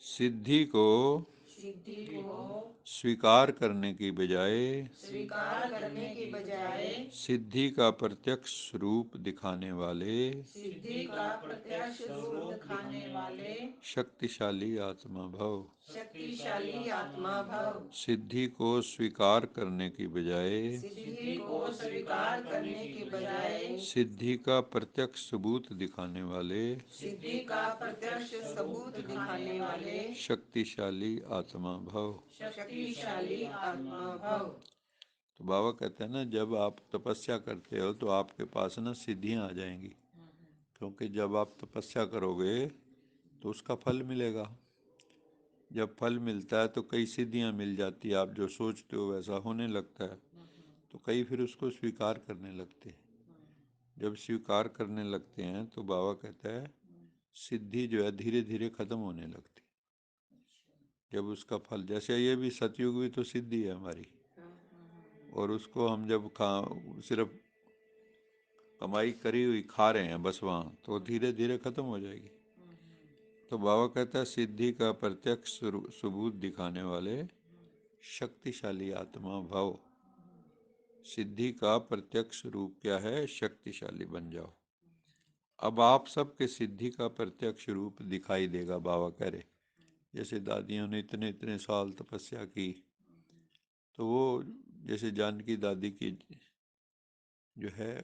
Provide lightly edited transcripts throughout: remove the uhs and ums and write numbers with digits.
सिद्धि को स्वीकार करने की बजाय सिद्धि का प्रत्यक्ष रूप दिखाने वाले शक्तिशाली आत्मा भव। सिद्धि को स्वीकार करने की बजाय सिद्धि का प्रत्यक्ष सबूत दिखाने वाले शक्तिशाली आत्मा भव। तो बाबा कहते हैं ना, जब आप तपस्या करते हो तो आपके पास ना सिद्धियां आ जाएंगी, क्योंकि जब आप तपस्या करोगे तो उसका फल मिलेगा। जब फल मिलता है तो कई सिद्धियां मिल जाती है, आप जो सोचते हो वैसा होने लगता है, तो कई फिर उसको स्वीकार करने लगते हैं। जब स्वीकार करने लगते हैं तो बाबा कहता है सिद्धि जो है धीरे धीरे खत्म होने लगती। जब उसका फल, जैसे ये भी सतयुग भी तो सिद्धि है हमारी, और उसको हम जब सिर्फ कमाई करी हुई खा रहे हैं बस वहाँ, तो धीरे धीरे खत्म हो जाएगी। तो बाबा कहता है सिद्धि का प्रत्यक्ष सबूत दिखाने वाले शक्तिशाली आत्मा भव। सिद्धि का प्रत्यक्ष रूप क्या है? शक्तिशाली बन जाओ। अब आप सबके सिद्धि का प्रत्यक्ष रूप दिखाई देगा, बाबा कह रहे। जैसे दादियों ने इतने इतने साल तपस्या की, तो वो जैसे जानकी दादी की जो है,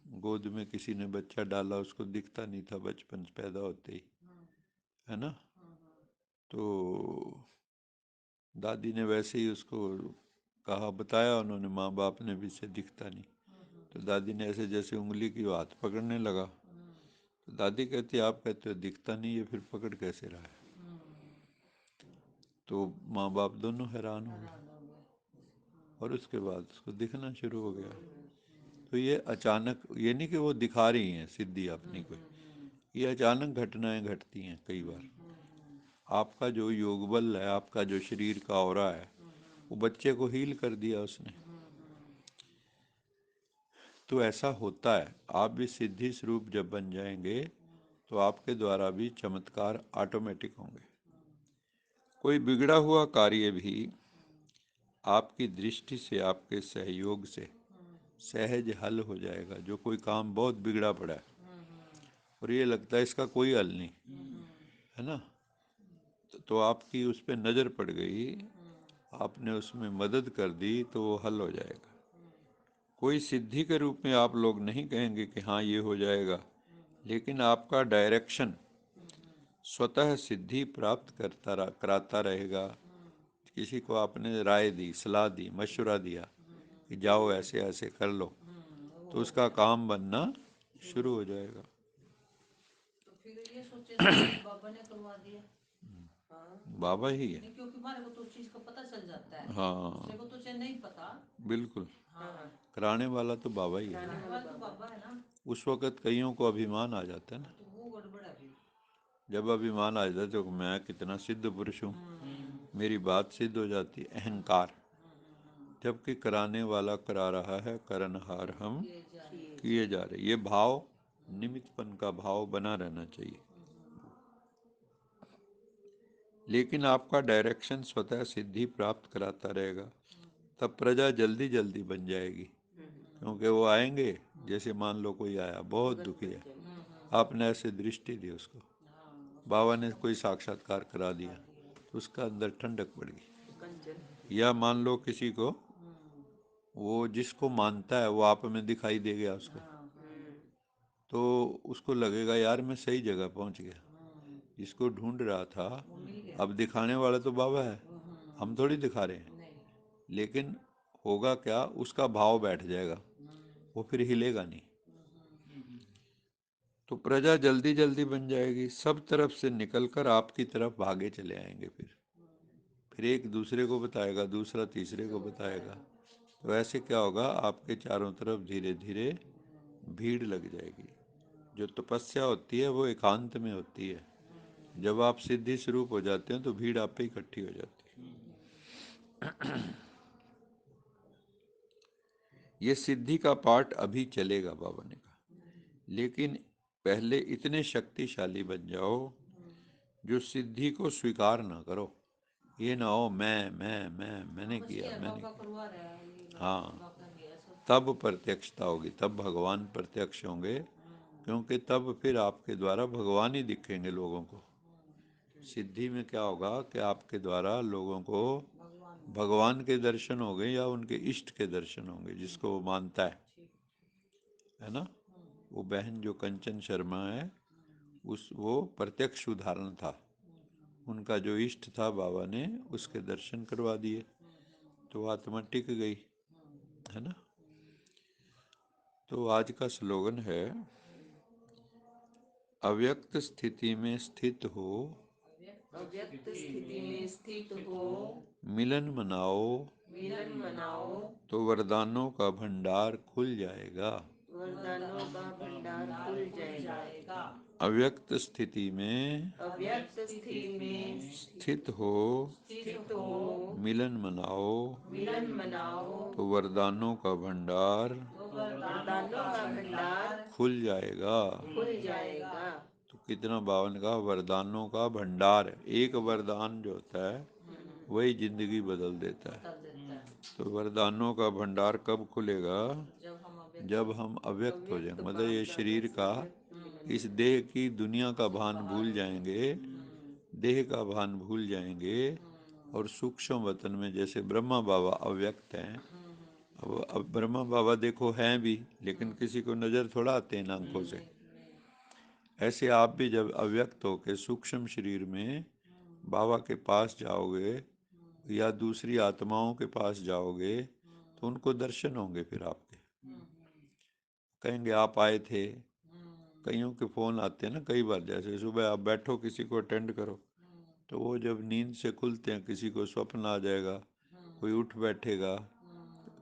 गोद में किसी ने बच्चा डाला, उसको दिखता नहीं था बचपन से पैदा होते ही, है ना। तो दादी ने वैसे ही उसको कहा, बताया उन्होंने, माँ बाप ने भी, से दिखता नहीं। तो दादी ने ऐसे जैसे उंगली की हाथ पकड़ने लगा, तो दादी कहती आप कहते हो दिखता नहीं है, फिर पकड़ कैसे रहा है? तो माँ बाप दोनों हैरान हो गए, और उसके बाद उसको दिखना शुरू हो गया। तो ये अचानक, ये नहीं कि वो दिखा रही हैं सिद्धि अपनी कोई, ये अचानक घटनाएं घटती हैं कई बार। आपका जो योग बल है, आपका जो शरीर का ऑरा है, वो बच्चे को हील कर दिया उसने। तो ऐसा होता है। आप भी सिद्धि स्वरूप जब बन जाएंगे तो आपके द्वारा भी चमत्कार ऑटोमेटिक होंगे। कोई बिगड़ा हुआ कार्य भी आपकी दृष्टि से, आपके सहयोग से सहज हल हो जाएगा। जो कोई काम बहुत बिगड़ा पड़ा है और ये लगता है इसका कोई हल नहीं है ना, तो आपकी उस पर नज़र पड़ गई, आपने उसमें मदद कर दी, तो वो हल हो जाएगा। कोई सिद्धि के रूप में आप लोग नहीं कहेंगे कि हाँ ये हो जाएगा, लेकिन आपका डायरेक्शन स्वतः सिद्धि प्राप्त कराता रहेगा। किसी को आपने राय दी, सलाह दी, मशवरा दिया कि जाओ ऐसे ऐसे कर लो, तो उसका काम बनना शुरू हो जाएगा। तो फिर ये सोचे सब बाबा ने करवा दिया। बाबा ही है, क्योंकि हमारे को तो चीज का पता चल जाता है। हाँ दूसरे को तो चाहे नहीं पता। बिल्कुल, हाँ, कराने वाला तो बाबा ही है। कराने वाला तो बाबा है ना। उस वक़्त कईयों को अभिमान आ जाता है ना, तो वो गड़बड़ है फिर। जब अभिमान आ जाता है तो मैं कितना सिद्ध पुरुष हूँ, मेरी बात सिद्ध हो जाती है, अहंकार। जबकि कराने वाला करा रहा है, करनहार हम किए जा रहे। ये भाव, निमित्तपन का भाव बना रहना चाहिए। लेकिन आपका डायरेक्शन स्वतः सिद्धि प्राप्त कराता रहेगा, तब प्रजा जल्दी जल्दी बन जाएगी। क्योंकि वो आएंगे, जैसे मान लो कोई आया बहुत दुखी है, आपने ऐसे दृष्टि दी उसको, बाबा ने कोई साक्षात्कार करा दिया, तो उसका अंदर ठंडक पड़ गई। या मान लो किसी को, वो जिसको मानता है वो आप में दिखाई दे गया उसको, तो उसको लगेगा यार मैं सही जगह पहुंच गया, जिसको ढूंढ रहा था। अब दिखाने वाला तो बाबा है, हम थोड़ी दिखा रहे हैं। लेकिन होगा क्या, उसका भाव बैठ जाएगा, वो फिर हिलेगा नहीं। तो प्रजा जल्दी जल्दी बन जाएगी, सब तरफ से निकलकर आपकी तरफ भागे चले आएंगे। फिर एक दूसरे को बताएगा, दूसरा तीसरे को बताएगा। तो ऐसे क्या होगा, आपके चारों तरफ धीरे धीरे भीड़ लग जाएगी। जो तपस्या होती है वो एकांत में होती है, जब आप सिद्धि स्वरूप हो जाते हैं तो भीड़ आप पे इकट्ठी हो जाती है। ये सिद्धि का पाठ अभी चलेगा, बाबा ने कहा, लेकिन पहले इतने शक्तिशाली बन जाओ जो सिद्धि को स्वीकार ना करो। ये ना हो मैंने बस किया, ये मैंने बाबा किया। करवा रहा है ये हाँ, बाबा ने ऐसा। तब प्रत्यक्षता होगी, तब भगवान प्रत्यक्ष होंगे, क्योंकि तब फिर आपके द्वारा भगवान ही दिखेंगे लोगों को। सिद्धि में क्या होगा कि आपके द्वारा लोगों को भगवान भगवान के दर्शन होंगे या उनके इष्ट के दर्शन होंगे, जिसको वो मानता है ना। वो बहन जो कंचन शर्मा है, उस वो प्रत्यक्ष उदाहरण था। उनका जो इष्ट था बाबा ने उसके दर्शन करवा दिए, तो आत्मा टिक गई, है ना। तो आज का स्लोगन है, अव्यक्त स्थिति में स्थित हो, अव्यक्त स्थिति में स्थित हो, मिलन मनाओ, मिलन मनाओ, तो वरदानों का भंडार खुल जाएगा। वरदानों का भंडार खुल जाएगा। अव्यक्त स्थिति में अव्यक्त स्थिति में स्थित हो, स्थित हो, मिलन मनाओ, मिलन मनाओ, तो वरदानों का भंडार तो वरदानों का भंडार खुल जाएगा। खुल जाएगा। तो कितना बावन का वरदानों का भंडार है। एक वरदान जो होता है वही जिंदगी बदल देता है। बदल देता है। तो वरदानों का भंडार कब खुलेगा? जब हम अव्यक्त जब हम अव्यक्त हो जाएंगे, मतलब ये शरीर का, इस देह की दुनिया का भान भूल जाएंगे, देह का भान भूल जाएंगे, और सूक्ष्म वतन में, जैसे ब्रह्मा बाबा अव्यक्त हैं। अब ब्रह्मा बाबा देखो हैं भी, लेकिन किसी को नजर थोड़ा आते हैं इन आंखों से। ऐसे आप भी जब अव्यक्त होके सूक्ष्म शरीर में बाबा के पास जाओगे या दूसरी आत्माओं के पास जाओगे, तो उनको दर्शन होंगे। फिर आपके कहेंगे आप आए थे। कईयों के फ़ोन आते हैं ना कई बार, जैसे सुबह आप बैठो किसी को अटेंड करो, तो वो जब नींद से खुलते हैं किसी को स्वप्न आ जाएगा, कोई उठ बैठेगा,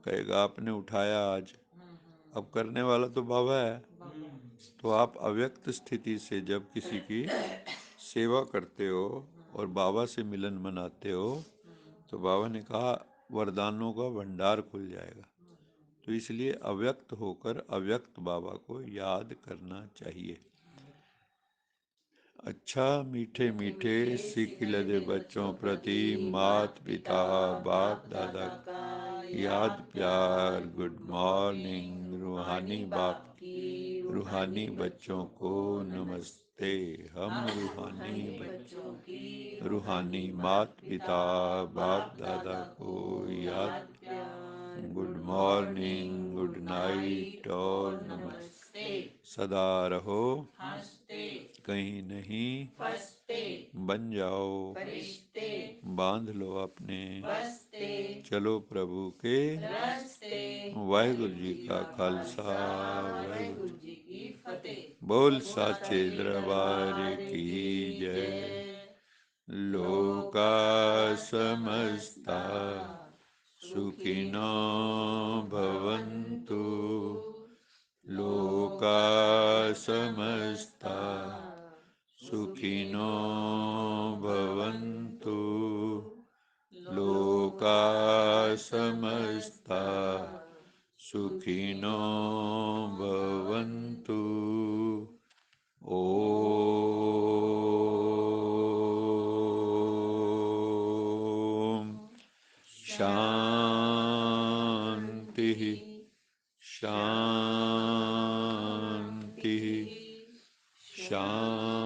कहेगा आपने उठाया आज। अब करने वाला तो बाबा है। तो आप अव्यक्त स्थिति से जब किसी की सेवा करते हो और बाबा से मिलन मनाते हो, तो बाबा ने कहा वरदानों का भंडार खुल जाएगा। तो इसलिए अव्यक्त होकर अव्यक्त बाबा को याद करना चाहिए। अच्छा मीठे मीठे सीख लदे बच्चों प्रति मात पिता बाप दादा का याद प्यार, गुड मॉर्निंग रूहानी बाप की रूहानी बच्चों को नमस्ते। हम रूहानी बच्चों की रूहानी मात पिता बाप दादा को याद, गुड मॉर्निंग, गुड नाइट और नमस्ते। सदा रहो हंसते, कहीं नहीं फंसते, बन जाओ फरिश्ते, बांध लो अपने बसते, चलो प्रभु के रस्ते। वाहिगुरु जी का खालसा, वाहिगुरु वाहिगुरु जी की फतेह। बोल साचे दरबार की जय। लोका समस्ता सुखिनो भवन्तु, लोका समस्ता सुखिनो भवन्तु, लोका समस्ता सुखिनो भवन्तु। ओम शांति शांति शांति।